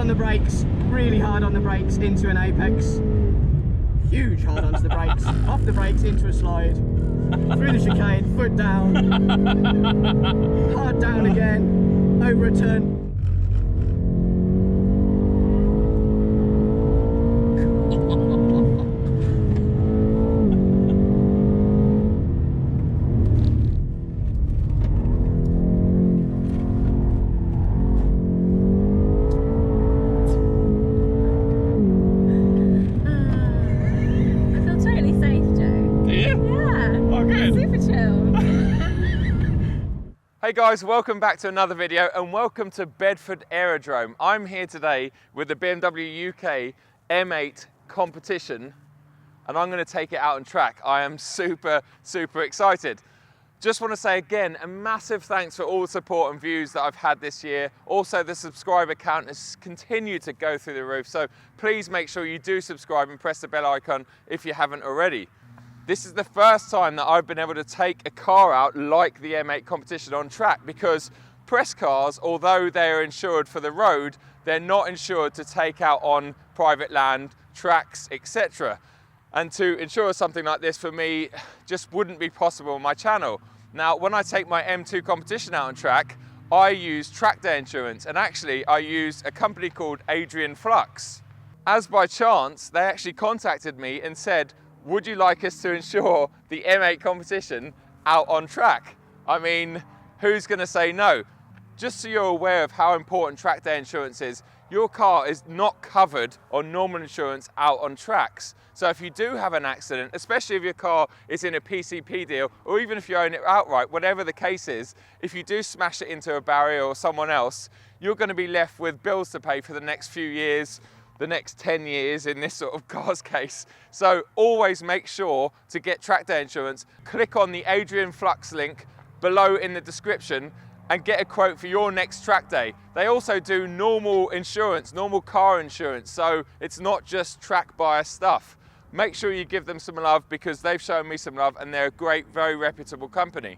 on the brakes, really hard on the brakes into an apex. Huge hard onto the brakes, off the brakes into a slide, through the chicane, foot down, hard down again, over a turn. Hey guys, welcome back to another video and welcome to Bedford Aerodrome. I'm here today with the BMW UK M8 competition and I'm going to take it out on track. I am super excited. Just want to say again, a massive thanks for all the support and views that I've had this year. Also, the subscriber count has continued to go through the roof, so please make sure you do subscribe and press the bell icon if you haven't already. This is the first time that I've been able to take a car out like the M8 competition on track, because press cars, although they're insured for the road, they're not insured to take out on private land, tracks, etc. And to insure something like this for me just wouldn't be possible on my channel. Now, when I take my M2 competition out on track, I use track day insurance, and actually I use a company called Adrian Flux. As by chance, they actually contacted me and said, would you like us to insure the M8 competition out on track? I mean, who's going to say no? Just so you're aware of how important track day insurance is, your car is not covered on normal insurance out on tracks. So if you do have an accident, especially if your car is in a PCP deal, or even if you own it outright, whatever the case is, if you do smash it into a barrier or someone else, you're going to be left with bills to pay for the next few years, the next 10 years in this sort of car's case. So always make sure to get track day insurance. Click on the Adrian Flux link below in the description and get a quote for your next track day. They also do normal insurance, normal car insurance, so it's not just track bias stuff. Make sure you give them some love, because they've shown me some love and they're a great, very reputable company.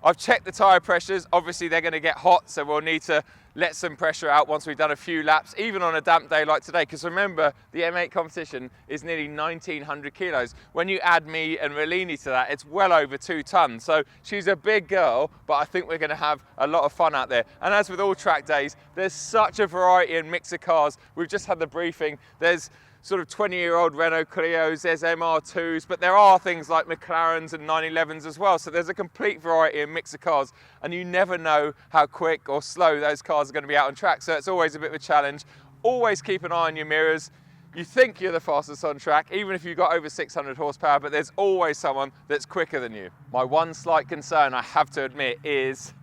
I've checked the tyre pressures. Obviously they're going to get hot, so we'll need to let some pressure out once we've done a few laps, even on a damp day like today, because remember, the M8 competition is nearly 1,900 kilos. When you add me and Relini to that, it's well over 2 tons. So she's a big girl, but I think we're going to have a lot of fun out there. And as with all track days, there's such a variety and mix of cars. We've just had the briefing. There's sort of 20-year-old Renault Clios, there's MR2s, but there are things like McLarens and 911s as well. So there's a complete variety and mix of cars, and you never know how quick or slow those cars are going to be out on track. So it's always a bit of a challenge. Always keep an eye on your mirrors. You think you're the fastest on track, even if you've got over 600 horsepower, but there's always someone that's quicker than you. My one slight concern, I have to admit, is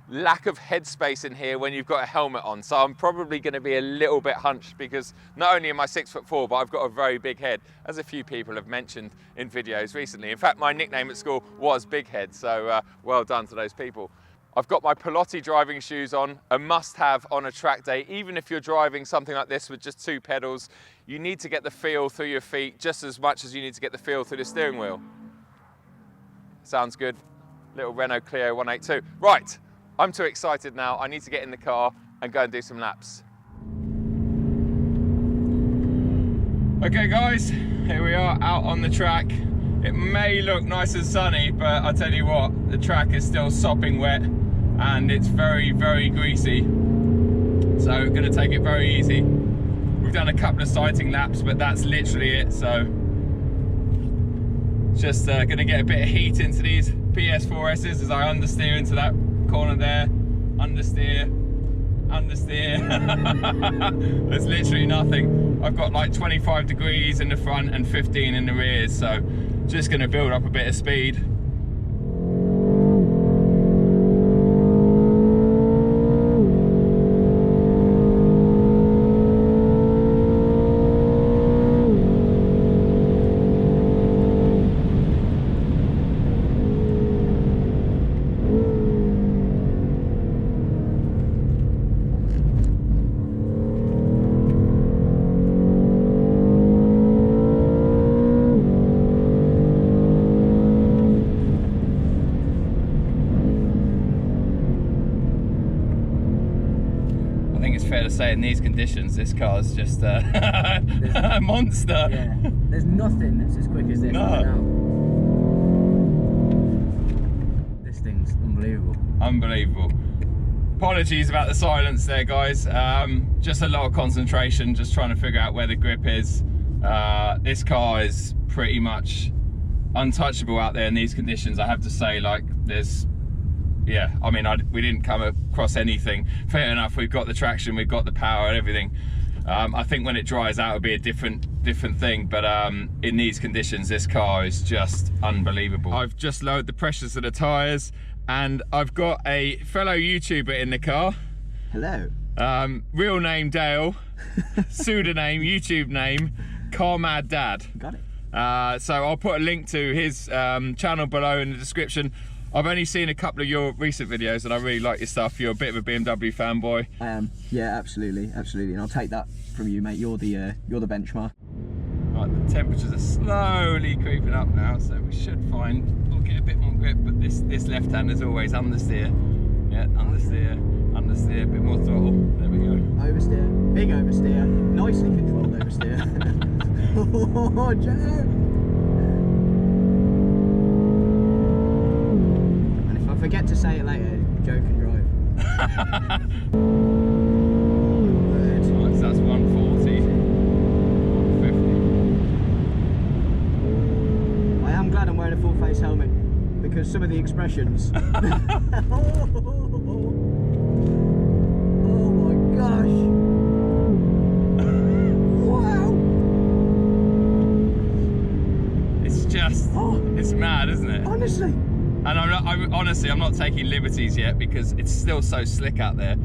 lack of headspace in here when you've got a helmet on. So I'm probably going to be a little bit hunched, because not only am I 6'4", but I've got a very big head, as a few people have mentioned in videos recently. In fact, my nickname at school was Big Head, so well done to those people. I've got my Pelotti driving shoes on, a must-have on a track day. Even if you're driving something like this with just 2 pedals, you need to get the feel through your feet just as much as you need to get the feel through the steering wheel. Sounds good. Little Renault Clio 182. Right. I'm too excited now. I need to get in the car and go and do some laps. Okay guys, here we are out on the track. It may look nice and sunny, but I tell you what, the track is still sopping wet and it's very greasy. So I'm gonna take it very easy. We've done a couple of sighting laps, but that's literally it. So just gonna get a bit of heat into these PS4Ss as I understeer into that corner there, understeer. There's literally nothing. I've got like 25 degrees in the front and 15 in the rear, so just going to build up a bit of speed. fair to say in these conditions, this car is just a monster. Yeah, there's nothing that's as quick as this No. right now. This thing's unbelievable. Unbelievable. Apologies about the silence there, guys. Just a lot of concentration, just trying to figure out where the grip is. This car is pretty much untouchable out there in these conditions, I have to say. Like, there's, yeah, I mean, we didn't come across anything. Fair enough, we've got the traction, we've got the power and everything. I think when it dries out, it'll be a different thing, but in these conditions, this car is just unbelievable. I've just lowered the pressures of the tyres, and I've got a fellow YouTuber in the car. Hello. Real name Dale, pseudonym, YouTube name, Car Mad Dad. Got it. So I'll put a link to his channel below in the description. I've only seen a couple of your recent videos and I really like your stuff. You're a bit of a BMW fanboy. I am. Yeah, absolutely, absolutely. And I'll take that from you, mate. You're the benchmark. Right, the temperatures are slowly creeping up now, so we should find we'll get a bit more grip. But this left hand is always understeer. Yeah, understeer, understeer, a bit more throttle. There we go. Oversteer, big oversteer, nicely controlled oversteer. Oh, Joe! And if I forget to say it later, Joe can drive. Right, so that's 140, 150. I am glad I'm wearing a full face helmet because some of the expressions. Oh my gosh! Wow! It's just, it's mad, isn't it? Honestly. And honestly, I'm not taking liberties yet because it's still so slick out there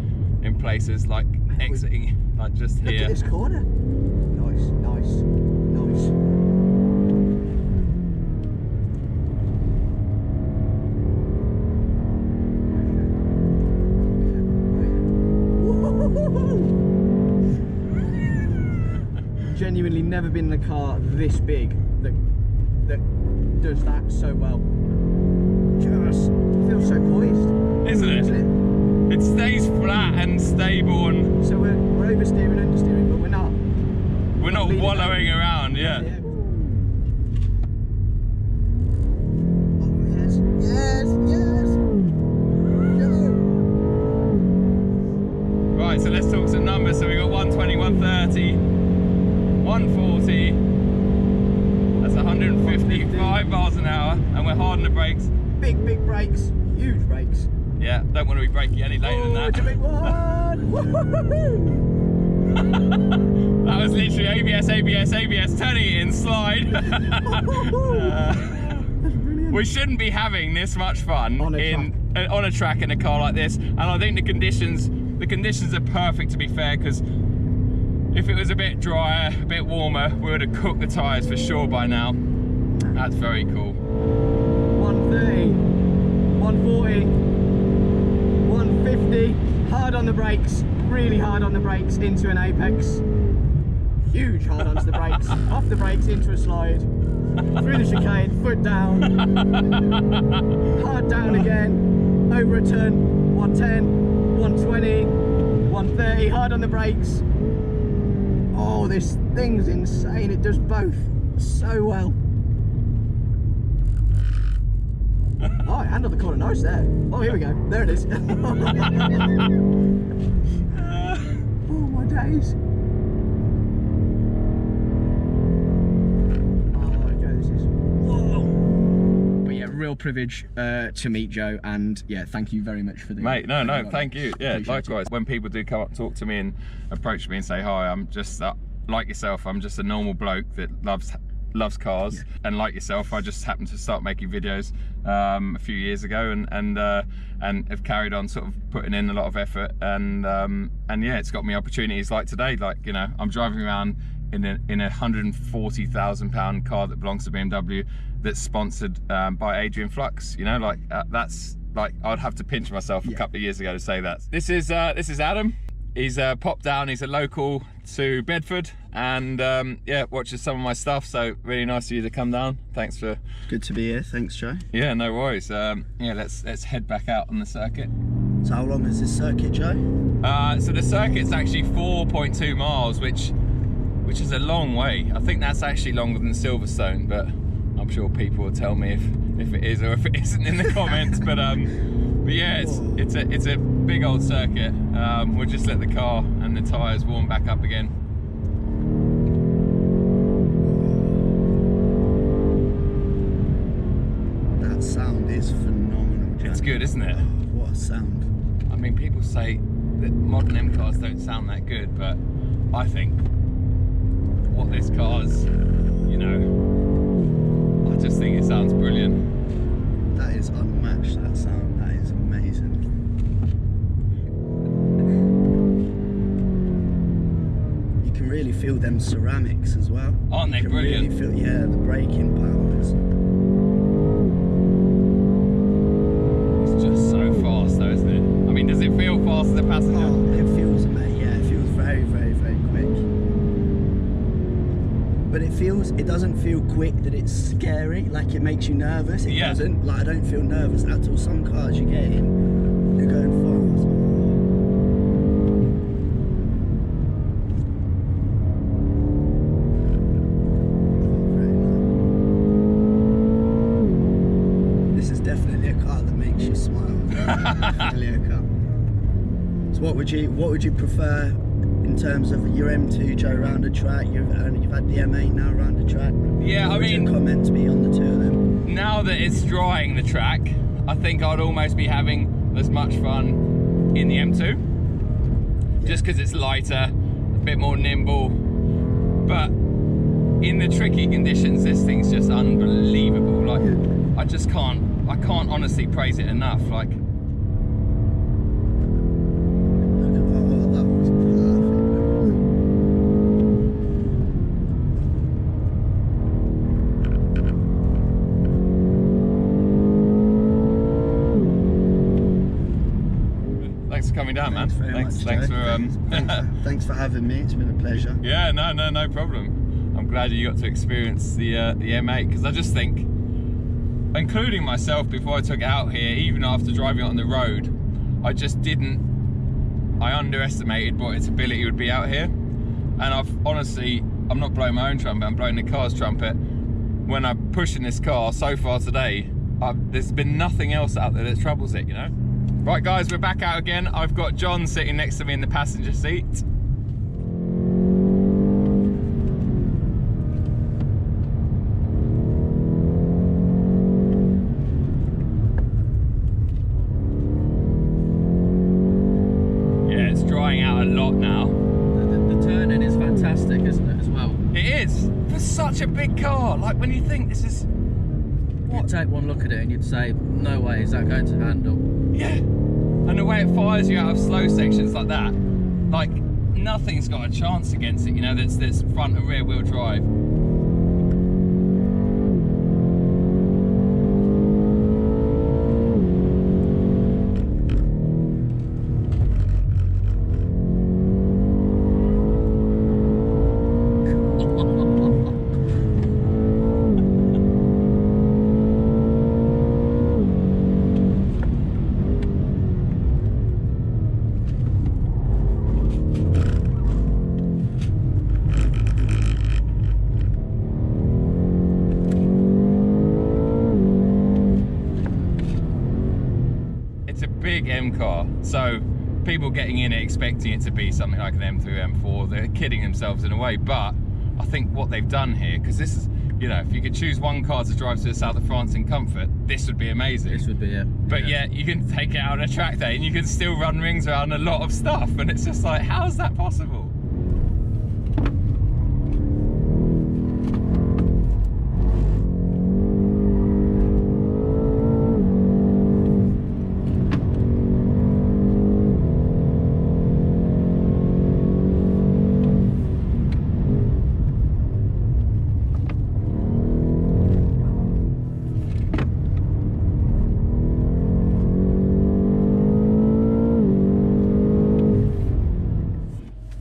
in places like exiting, like just Look here. at this corner. Nice, nice, nice. Genuinely never been in a car this big that does that so well. Just feels so poised, Isn't it? It stays flat and stable, and so we're oversteering and understeering, but we're not leaning wallowing out. around. Yeah. Oh yes, yes, yes. Joe. Right, so let's talk some numbers. So we got 120, 130, 140. That's 155 miles an hour, and we're hard on the brakes. Big brakes, huge brakes. Yeah, don't want to be braking any later than that. It's a big one. That was literally ABS, ABS, ABS, turning it in, slide. We shouldn't be having this much fun on a track in a car like this, and I think the conditions are perfect, to be fair, because if it was a bit drier, a bit warmer, we would have cooked the tyres for sure by now. That's very cool. 130, 140, 150, hard on the brakes, really hard on the brakes into an apex. Huge hard onto the brakes, off the brakes into a slide, through the chicane, foot down, hard down again, over a turn, 110, 120, 130, hard on the brakes. Oh, this thing's insane, it does both so well. Oh, I handled the corner nice there. Oh, here we go. There it is. Oh, my days. Oh, Joe, this is... Whoa. But yeah, real privilege to meet Joe, and yeah, thank you very much for the... Mate, no, thank you. Yeah, likewise. When people do come up and talk to me and approach me and say hi, I'm just, like yourself, I'm just a normal bloke that loves cars, yeah. And like yourself, I just happened to start making videos a few years ago, and have carried on sort of putting in a lot of effort, and yeah, it's got me opportunities like today. Like, you know, I'm driving around in a £140,000 car that belongs to BMW, that's sponsored by Adrian Flux. You know, like that's like, I'd have to pinch myself a couple of years ago to say that. This is Adam. He's popped down, he's a local to Bedford, and yeah, watches some of my stuff, so really nice of you to come down. Thanks for... Good to be here, thanks Joe. Yeah, no worries. Yeah, let's head back out on the circuit. So how long is this circuit, Joe? So the circuit's actually 4.2 miles, which is a long way. I think that's actually longer than Silverstone, but I'm sure people will tell me if it is or if it isn't in the comments. But yeah, it's a big old circuit. We'll just let the car and the tyres warm back up again. That sound is phenomenal, Joe. It's good, isn't it? Oh, what a sound. I mean, people say that modern M cars don't sound that good, but I think what this car's, you know, I just think it sounds brilliant. That is unmatched, that sound. That is amazing. You can really feel them ceramics as well. Aren't they brilliant? Really feel, yeah, the braking powers. It's just so fast though, isn't it? I mean, does it feel fast as a passenger? Oh, it feels amazing. Yeah, it feels very, very, very quick. But it doesn't feel quick that it's scary, like it makes you nervous. It doesn't. Like, I don't feel nervous at all. Some cars you get in, you're going fast. Very nice. This is definitely a car that makes you smile. Definitely a car. So what would you prefer in terms of your M2, Joe, round the track? You've had the M8 now round the track. Yeah, I mean, comment to me on the two of them. Now that it's drying the track, I think I'd almost be having as much fun in the M2, just because it's lighter, a bit more nimble. But in the tricky conditions, this thing's just unbelievable. Like, I can't honestly praise it enough. Like, coming down, man. Thanks for having me. It's been a pleasure. Yeah, no problem. I'm glad you got to experience the M8, because I just think, including myself, before I took it out here, even after driving it on the road, I underestimated what its ability would be out here. And I'm not blowing my own trumpet, I'm blowing the car's trumpet. When I'm pushing this car so far today, there's been nothing else out there that troubles it, you know? Right guys, we're back out again. I've got John sitting next to me in the passenger seat. Yeah, it's drying out a lot now. The turning is fantastic, isn't it, as well? It is, for such a big car. Like, when you think this is... You'd take one look at it and you'd say, no way is that going to handle. Yeah, and the way it fires you out of slow sections like that, like, nothing's got a chance against it, you know, that's front and rear wheel drive. Big M car, so people getting in it expecting it to be something like an M3, M4, they're kidding themselves in a way. But I think what they've done here, because this is, you know, if you could choose one car to drive to the south of France in comfort, this would be amazing. This would be it. But yeah, you can take it out on a track day and you can still run rings around a lot of stuff, and it's just like, how is that possible?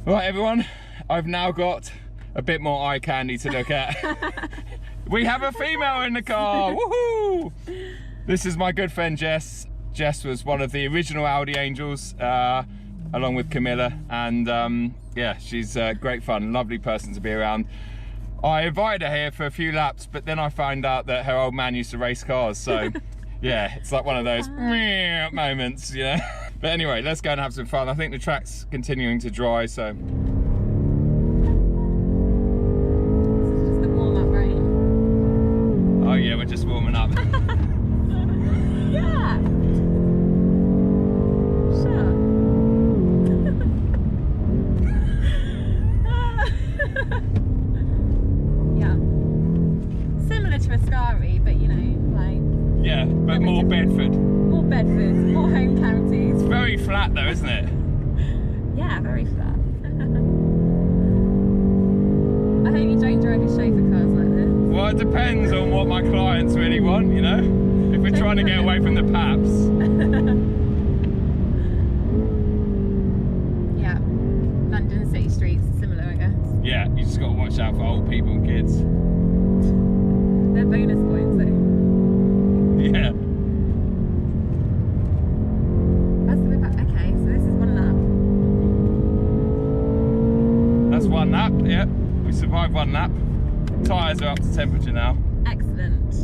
Right everyone, I've now got a bit more eye candy to look at. We have a female in the car, woohoo! This is my good friend Jess. Jess was one of the original Audi Angels, along with Camilla, and yeah, she's great fun, lovely person to be around. I invited her here for a few laps, but then I found out that her old man used to race cars, so yeah, it's like one of those moments, you know. But anyway, let's go and have some fun. I think the track's continuing to dry, so. This is just the warm-up, right? Oh yeah, we're just warming up. Yeah. Sure. Yeah. Similar to Ascari, but you know, like. Yeah, but more Bedford. More Bedford, more home counties. It's very flat though, isn't it? Yeah, very flat. I hope you don't drive your chauffeur cars like this. Well, it depends on what my clients really want, you know? If we're trying to get away from the paps. Yeah, London city streets are similar, I guess. Yeah, you just got to watch out for old people and kids. They're bonus points though. Yeah. That's the way back. Okay, so this is one lap. That's one lap, yeah. We survived one lap. Tyres are up to temperature now. Excellent.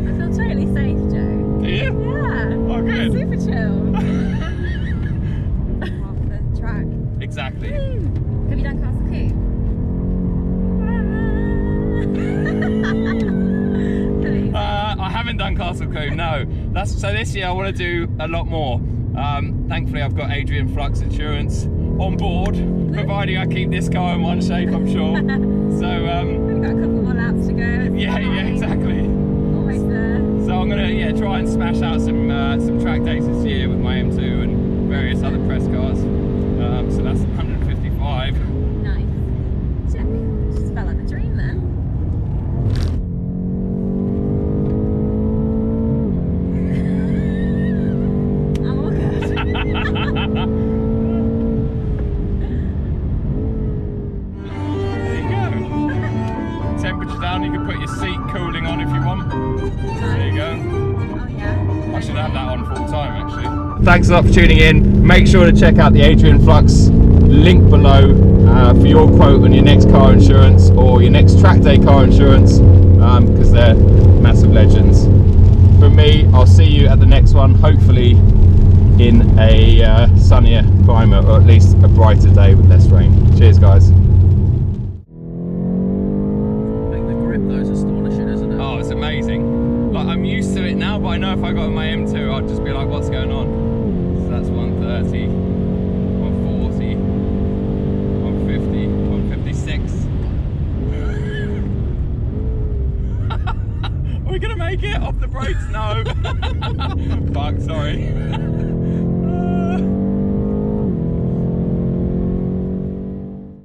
I feel totally safe, Joe. Do you? Yeah. Oh, good. Super chill. Half the track. Exactly. Woo. Have you done Castle Coo? Please. I haven't done Castle Coo, no. So this year I want to do a lot more. Thankfully I've got Adrian Flux Insurance on board, providing I keep this car in one shape, I'm sure. So We've got a couple more laps to go. It's yeah, fine. exactly. Almost there. So I'm gonna try and smash out some track days this year with my M2 and various other press cars. So that's 155. Nice. Check. Just felt like the dream then. I'm all good. There you go. Temperature down, you can put your seat cooling on if you want. There you go. Oh yeah. I should have that on full time actually. Thanks a lot for tuning in. Make sure to check out the Adrian Flux link below for your quote on your next car insurance or your next track day car insurance, because they're massive legends. From me, I'll see you at the next one, hopefully in a sunnier climate, or at least a brighter day with less rain. Cheers guys. I think the grip though is astonishing, isn't it? Oh, it's amazing. Like, I'm used to it now, but I know if I got in my M2, I'd just be like, what's going on? So that's 130, 140, 150, 156. Are we gonna make it off the brakes? No. Fuck, sorry.